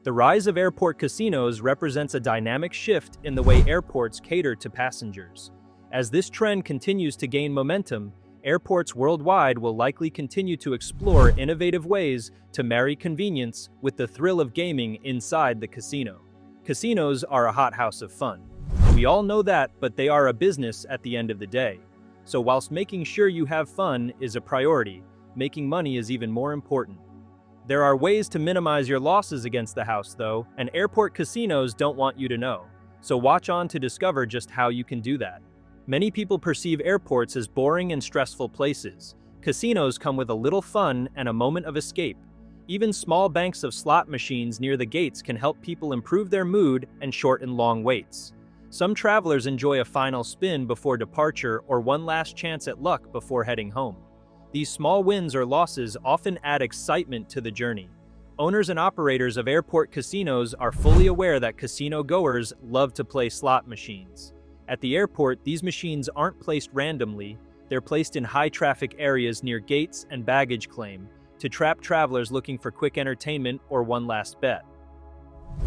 The rise of airport casinos represents a dynamic shift in the way airports cater to passengers. As this trend continues to gain momentum, airports worldwide will likely continue to explore innovative ways to marry convenience with the thrill of gaming inside the casino. Casinos are a hothouse of fun. We all know that, but they are a business at the end of the day. So whilst making sure you have fun is a priority, making money is even more important. There are ways to minimize your losses against the house, though, and airport casinos don't want you to know. So watch on to discover just how you can do that. Many people perceive airports as boring and stressful places. Casinos come with a little fun and a moment of escape. Even small banks of slot machines near the gates can help people improve their mood and shorten long waits. Some travelers enjoy a final spin before departure or one last chance at luck before heading home. These small wins or losses often add excitement to the journey. Owners and operators of airport casinos are fully aware that casino goers love to play slot machines. At the airport, these machines aren't placed randomly. They're placed in high-traffic areas near gates and baggage claim to trap travelers looking for quick entertainment or one last bet.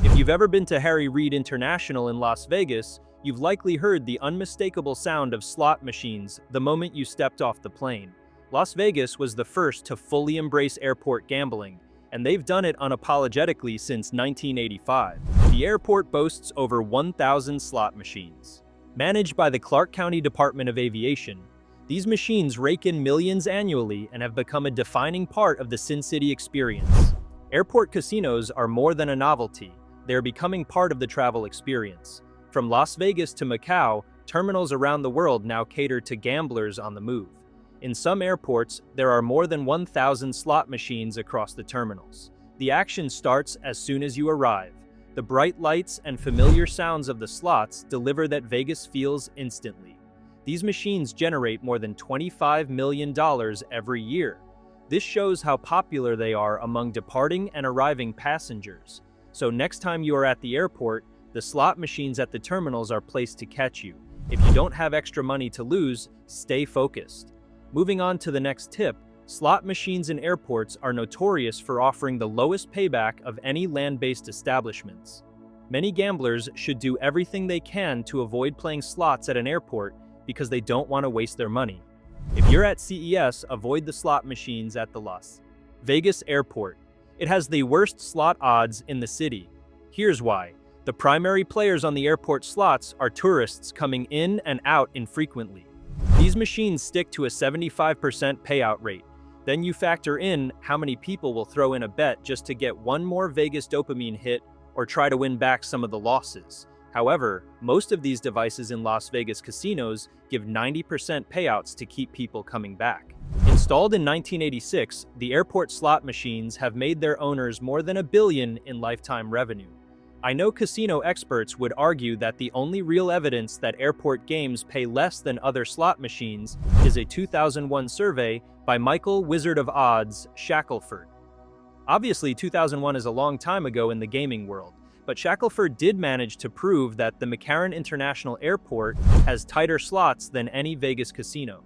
If you've ever been to Harry Reid International in Las Vegas, you've likely heard the unmistakable sound of slot machines the moment you stepped off the plane. Las Vegas was the first to fully embrace airport gambling, and they've done it unapologetically since 1985. The airport boasts over 1,000 slot machines. Managed by the Clark County Department of Aviation, these machines rake in millions annually and have become a defining part of the Sin City experience. Airport casinos are more than a novelty. They're becoming part of the travel experience. From Las Vegas to Macau, terminals around the world now cater to gamblers on the move. In some airports, there are more than 1,000 slot machines across the terminals. The action starts as soon as you arrive. The bright lights and familiar sounds of the slots deliver that Vegas feels instantly. These machines generate more than $25 million every year. This shows how popular they are among departing and arriving passengers. So next time you are at the airport, the slot machines at the terminals are placed to catch you. If you don't have extra money to lose, stay focused. Moving on to the next tip, slot machines in airports are notorious for offering the lowest payback of any land-based establishments. Many gamblers should do everything they can to avoid playing slots at an airport because they don't want to waste their money. If you're at CES, avoid the slot machines at the Las Vegas airport. It has the worst slot odds in the city. Here's why. The primary players on the airport slots are tourists coming in and out infrequently. These machines stick to a 75% payout rate. Then you factor in how many people will throw in a bet just to get one more Vegas dopamine hit or try to win back some of the losses. However, most of these devices in Las Vegas casinos give 90% payouts to keep people coming back. Installed in 1986, the airport slot machines have made their owners more than $1 billion in lifetime revenue. I know casino experts would argue that the only real evidence that airport games pay less than other slot machines is a 2001 survey by Michael Wizard of Odds Shackelford. Obviously, 2001 is a long time ago in the gaming world, but Shackelford did manage to prove that the McCarran International Airport has tighter slots than any Vegas casino.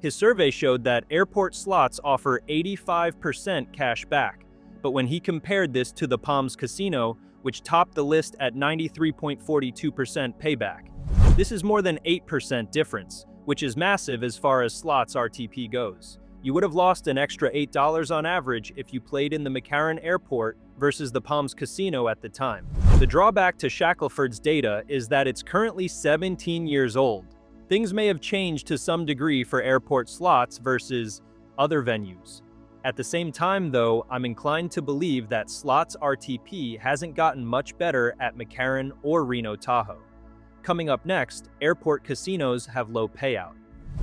His survey showed that airport slots offer 85% cash back, but when he compared this to the Palms Casino, which topped the list at 93.42% payback. This is more than 8% difference, which is massive as far as slots RTP goes. You would have lost an extra $8 on average if you played in the McCarran Airport versus the Palms Casino at the time. The drawback to Shackelford's data is that it's currently 17 years old. Things may have changed to some degree for airport slots versus other venues. At the same time, though, I'm inclined to believe that slots RTP hasn't gotten much better at McCarran or Reno Tahoe. Coming up next, airport casinos have low payout.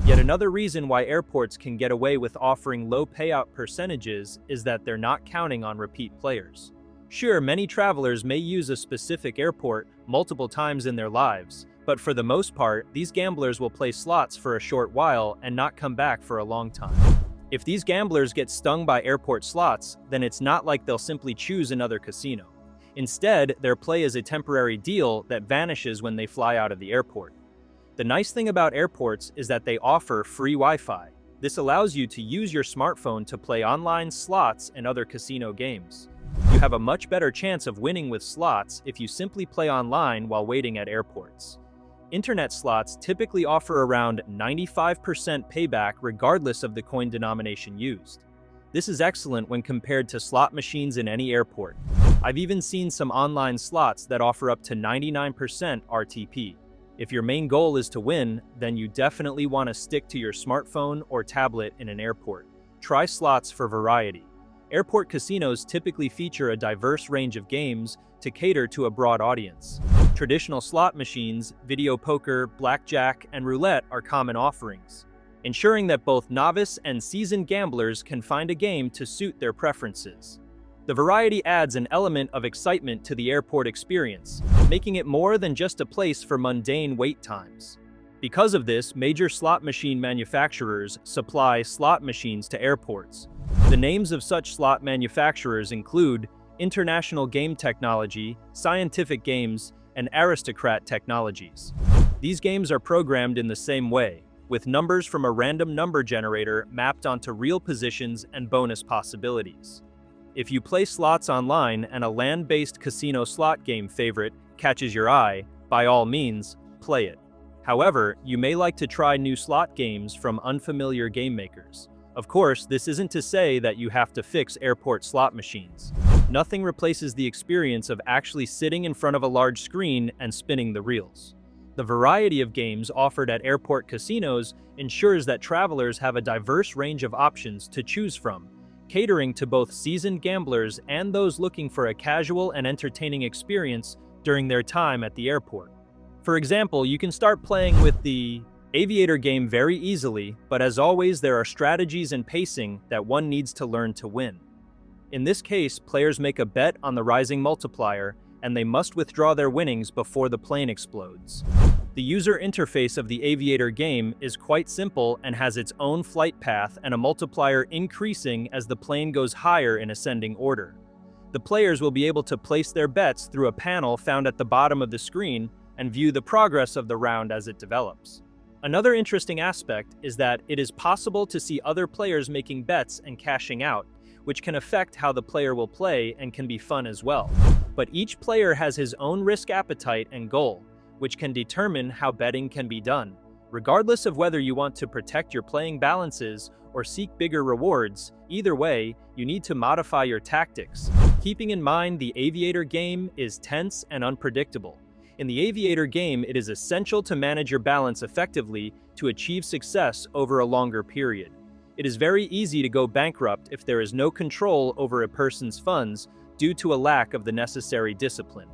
Yet another reason why airports can get away with offering low payout percentages is that they're not counting on repeat players. Sure, many travelers may use a specific airport multiple times in their lives, but for the most part, these gamblers will play slots for a short while and not come back for a long time. If these gamblers get stung by airport slots, then it's not like they'll simply choose another casino. Instead, their play is a temporary deal that vanishes when they fly out of the airport. The nice thing about airports is that they offer free Wi-Fi. This allows you to use your smartphone to play online slots and other casino games. You have a much better chance of winning with slots if you simply play online while waiting at airports. Internet slots typically offer around 95% payback regardless of the coin denomination used. This is excellent when compared to slot machines in any airport. I've even seen some online slots that offer up to 99% RTP. If your main goal is to win, then you definitely want to stick to your smartphone or tablet in an airport. Try slots for variety. Airport casinos typically feature a diverse range of games to cater to a broad audience. Traditional slot machines, video poker, blackjack, and roulette are common offerings, ensuring that both novice and seasoned gamblers can find a game to suit their preferences. The variety adds an element of excitement to the airport experience, making it more than just a place for mundane wait times. Because of this, major slot machine manufacturers supply slot machines to airports. The names of such slot manufacturers include International Game Technology, Scientific Games, and Aristocrat Technologies. These games are programmed in the same way, with numbers from a random number generator mapped onto real positions and bonus possibilities. If you play slots online and a land-based casino slot game favorite catches your eye, by all means, play it. However, you may like to try new slot games from unfamiliar game makers. Of course, this isn't to say that you have to fix airport slot machines. Nothing replaces the experience of actually sitting in front of a large screen and spinning the reels. The variety of games offered at airport casinos ensures that travelers have a diverse range of options to choose from, catering to both seasoned gamblers and those looking for a casual and entertaining experience during their time at the airport. For example, you can start playing with the Aviator game very easily, but as always, there are strategies and pacing that one needs to learn to win. In this case, players make a bet on the rising multiplier, and they must withdraw their winnings before the plane explodes. The user interface of the Aviator game is quite simple and has its own flight path and a multiplier increasing as the plane goes higher in ascending order. The players will be able to place their bets through a panel found at the bottom of the screen and view the progress of the round as it develops. Another interesting aspect is that it is possible to see other players making bets and cashing out, which can affect how the player will play and can be fun as well. But each player has his own risk appetite and goal, which can determine how betting can be done. Regardless of whether you want to protect your playing balances or seek bigger rewards, either way, you need to modify your tactics. Keeping in mind the Aviator game is tense and unpredictable. In the Aviator game, it is essential to manage your balance effectively to achieve success over a longer period. It is very easy to go bankrupt if there is no control over a person's funds due to a lack of the necessary discipline.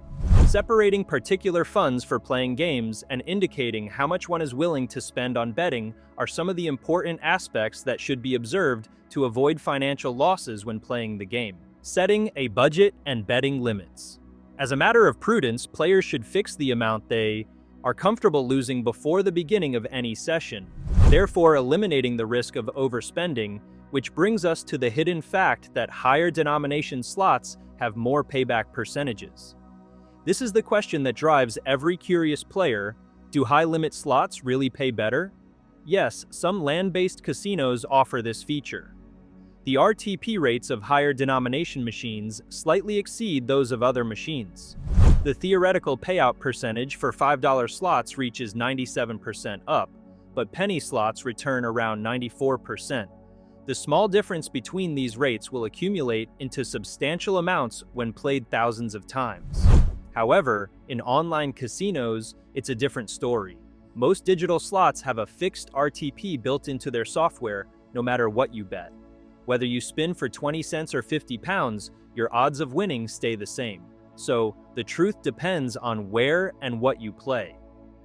Separating particular funds for playing games and indicating how much one is willing to spend on betting are some of the important aspects that should be observed to avoid financial losses when playing the game. Setting a budget and betting limits. As a matter of prudence, players should fix the amount they are comfortable losing before the beginning of any session, therefore eliminating the risk of overspending, which brings us to the hidden fact that higher denomination slots have more payback percentages. This is the question that drives every curious player. Do high-limit slots really pay better? Yes, some land-based casinos offer this feature. The RTP rates of higher denomination machines slightly exceed those of other machines. The theoretical payout percentage for $5 slots reaches 97% up, but penny slots return around 94%. The small difference between these rates will accumulate into substantial amounts when played thousands of times. However, in online casinos, it's a different story. Most digital slots have a fixed RTP built into their software, no matter what you bet. Whether you spin for 20 cents or 50 pounds, your odds of winning stay the same. So, the truth depends on where and what you play.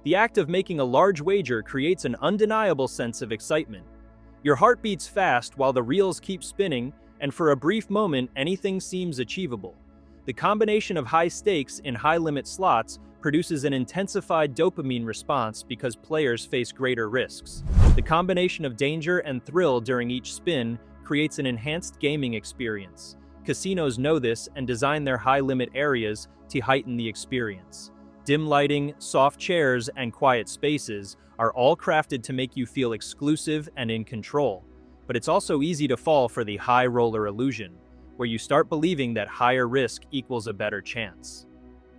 The act of making a large wager creates an undeniable sense of excitement. Your heart beats fast while the reels keep spinning, and for a brief moment, anything seems achievable. The combination of high stakes in high-limit slots produces an intensified dopamine response because players face greater risks. The combination of danger and thrill during each spin creates an enhanced gaming experience. Casinos know this and design their high-limit areas to heighten the experience. Dim lighting, soft chairs, and quiet spaces are all crafted to make you feel exclusive and in control. But it's also easy to fall for the high roller illusion, where you start believing that higher risk equals a better chance.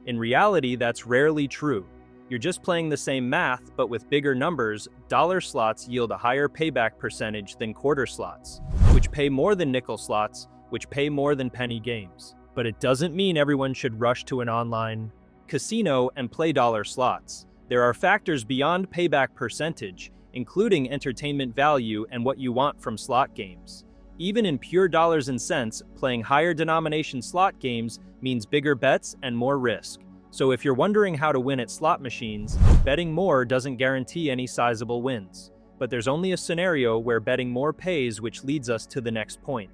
In reality, that's rarely true. You're just playing the same math, but with bigger numbers. Dollar slots yield a higher payback percentage than quarter slots, which pay more than nickel slots, which pay more than penny games. But it doesn't mean everyone should rush to an online casino and play dollar slots. There are factors beyond payback percentage, including entertainment value and what you want from slot games. Even in pure dollars and cents, playing higher denomination slot games means bigger bets and more risk. So if you're wondering how to win at slot machines, betting more doesn't guarantee any sizable wins. But there's only a scenario where betting more pays, which leads us to the next point.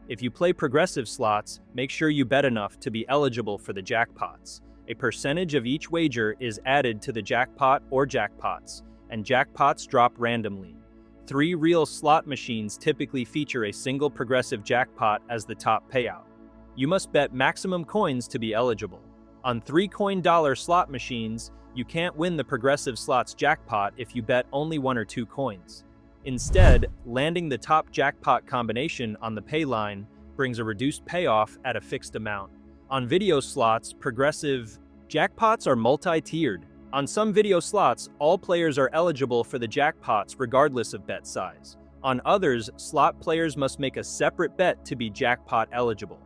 If you play progressive slots, make sure you bet enough to be eligible for the jackpots. A percentage of each wager is added to the jackpot or jackpots, and jackpots drop randomly. 3 real slot machines typically feature a single progressive jackpot as the top payout. You must bet maximum coins to be eligible. On 3-coin dollar slot machines, you can't win the progressive slots jackpot if you bet only 1 or 2 coins. Instead, landing the top jackpot combination on the pay line brings a reduced payoff at a fixed amount. On video slots, progressive jackpots are multi-tiered. On some video slots, all players are eligible for the jackpots regardless of bet size. On others, slot players must make a separate bet to be jackpot eligible.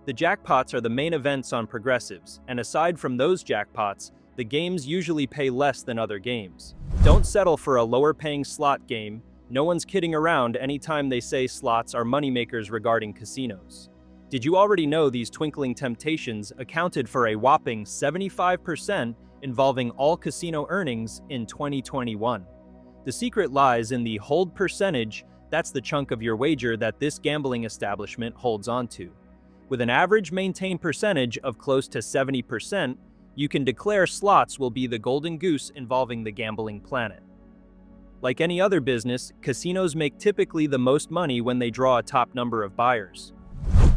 The jackpots are the main events on progressives, and aside from those jackpots, the games usually pay less than other games. Don't settle for a lower-paying slot game. No one's kidding around anytime they say slots are moneymakers regarding casinos. Did you already know these twinkling temptations accounted for a whopping 75% involving all casino earnings in 2021? The secret lies in the hold percentage. That's the chunk of your wager that this gambling establishment holds onto. With an average maintained percentage of close to 70%, you can declare slots will be the golden goose involving the gambling planet. Like any other business, casinos make typically the most money when they draw a top number of buyers.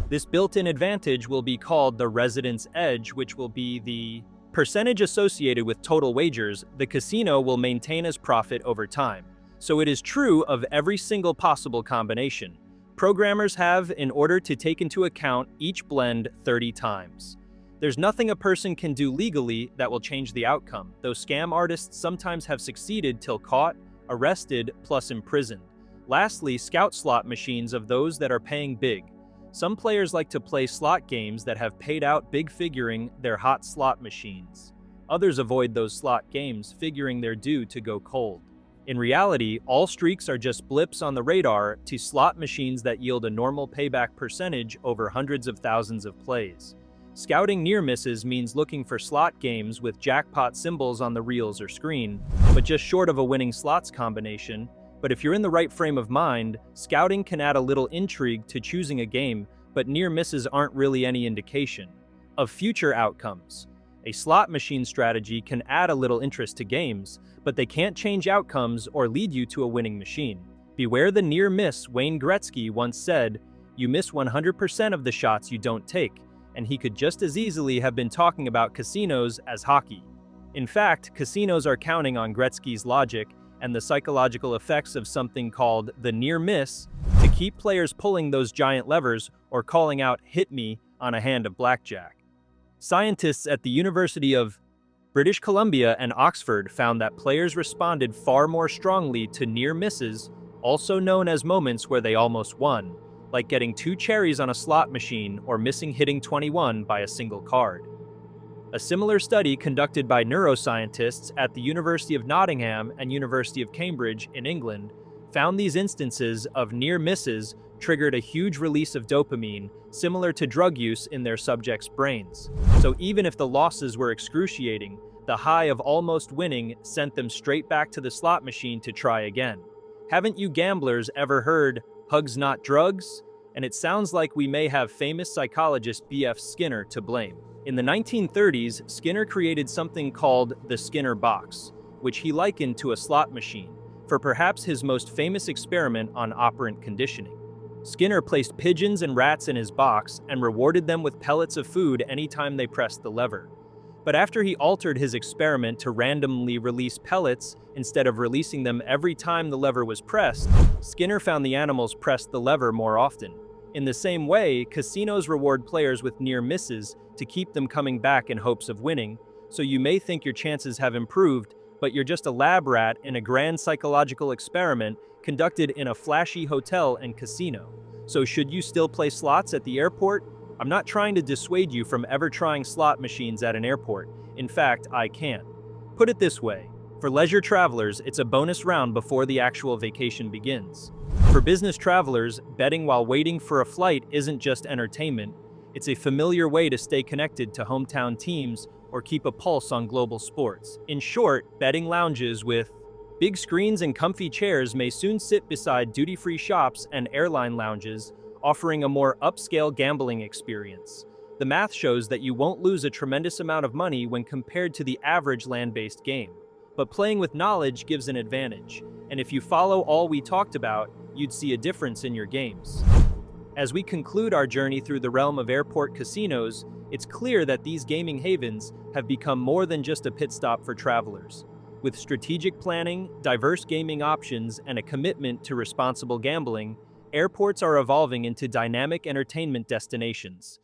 This built-in advantage will be called the residence edge, which will be the percentage associated with total wagers the casino will maintain as profit over time. So it is true of every single possible combination. Programmers have, in order to take into account each blend 30 times. There's nothing a person can do legally that will change the outcome, though scam artists sometimes have succeeded till caught, arrested, plus imprisoned. Lastly, scout slot machines of those that are paying big. Some players like to play slot games that have paid out big, figuring they're hot slot machines. Others avoid those slot games, figuring they're due to go cold. In reality, all streaks are just blips on the radar to slot machines that yield a normal payback percentage over hundreds of thousands of plays. Scouting near misses means looking for slot games with jackpot symbols on the reels or screen, but just short of a winning slots combination. But if you're in the right frame of mind, scouting can add a little intrigue to choosing a game, but near misses aren't really any indication of future outcomes. A slot machine strategy can add a little interest to games, but they can't change outcomes or lead you to a winning machine. Beware the near miss. Wayne Gretzky once said, "You miss 100% of the shots you don't take," and he could just as easily have been talking about casinos as hockey. In fact, casinos are counting on Gretzky's logic and the psychological effects of something called the near miss to keep players pulling those giant levers or calling out "hit me" on a hand of blackjack. Scientists at the University of British Columbia and Oxford found that players responded far more strongly to near misses, also known as moments where they almost won, like getting 2 cherries on a slot machine or missing hitting 21 by a single card. A similar study conducted by neuroscientists at the University of Nottingham and University of Cambridge in England found these instances of near misses triggered a huge release of dopamine, similar to drug use in their subjects' brains. So even if the losses were excruciating, the high of almost winning sent them straight back to the slot machine to try again. Haven't you gamblers ever heard, "Hugs not drugs"? And it sounds like we may have famous psychologist B.F. Skinner to blame. In the 1930s, Skinner created something called the Skinner box, which he likened to a slot machine, for perhaps his most famous experiment on operant conditioning. Skinner placed pigeons and rats in his box and rewarded them with pellets of food anytime they pressed the lever. But after he altered his experiment to randomly release pellets instead of releasing them every time the lever was pressed, Skinner found the animals pressed the lever more often. In the same way, casinos reward players with near misses to keep them coming back in hopes of winning, so you may think your chances have improved, but you're just a lab rat in a grand psychological experiment conducted in a flashy hotel and casino. So should you still play slots at the airport? I'm not trying to dissuade you from ever trying slot machines at an airport. In fact, I can. Put it this way. For leisure travelers, it's a bonus round before the actual vacation begins. For business travelers, betting while waiting for a flight isn't just entertainment, it's a familiar way to stay connected to hometown teams or keep a pulse on global sports. In short, betting lounges with big screens and comfy chairs may soon sit beside duty-free shops and airline lounges, offering a more upscale gambling experience. The math shows that you won't lose a tremendous amount of money when compared to the average land-based game. But playing with knowledge gives an advantage, and if you follow all we talked about, you'd see a difference in your games. As we conclude our journey through the realm of airport casinos, it's clear that these gaming havens have become more than just a pit stop for travelers. With strategic planning, diverse gaming options, and a commitment to responsible gambling, airports are evolving into dynamic entertainment destinations.